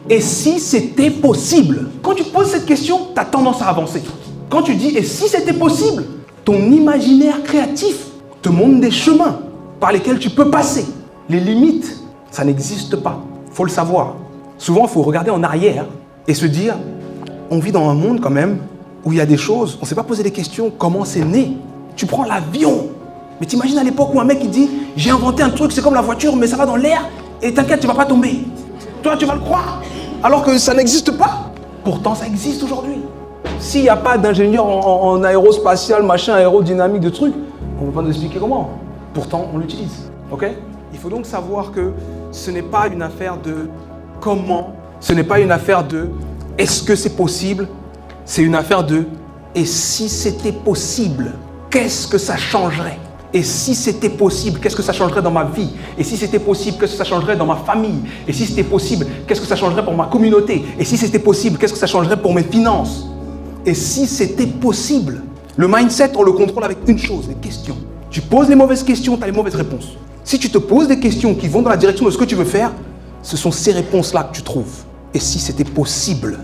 Et si c'était possible? Quand tu poses cette question, tu as tendance à avancer. Quand tu dis « et si c'était possible ?» ton imaginaire créatif te montre des chemins par lesquels tu peux passer. Les limites, ça n'existe pas. Il faut le savoir. Souvent, il faut regarder en arrière et se dire « on vit dans un monde quand même où il y a des choses, on ne s'est pas posé des questions, comment c'est né ?» Tu prends l'avion. Mais t'imagines à l'époque où un mec il dit « j'ai inventé un truc, c'est comme la voiture, mais ça va dans l'air et t'inquiète, tu ne vas pas tomber. » Toi, tu vas le croire, alors que ça n'existe pas. Pourtant, ça existe aujourd'hui. S'il n'y a pas d'ingénieur en aérospatial, machin, aérodynamique, de trucs, on ne peut pas nous expliquer comment. Pourtant, on l'utilise. Ok? Il faut donc savoir que ce n'est pas une affaire de comment, ce n'est pas une affaire de est-ce que c'est possible, c'est une affaire de et si c'était possible, qu'est-ce que ça changerait? Et si c'était possible, qu'est-ce que ça changerait dans ma vie? Et si c'était possible, qu'est-ce que ça changerait dans ma famille? Et si c'était possible, qu'est-ce que ça changerait pour ma communauté? Et si c'était possible, qu'est-ce que ça changerait pour mes finances? Et si c'était possible? Le mindset, on le contrôle avec une chose, les questions. Tu poses les mauvaises questions, tu as les mauvaises réponses. Si tu te poses des questions qui vont dans la direction de ce que tu veux faire, ce sont ces réponses-là que tu trouves. Et si c'était possible?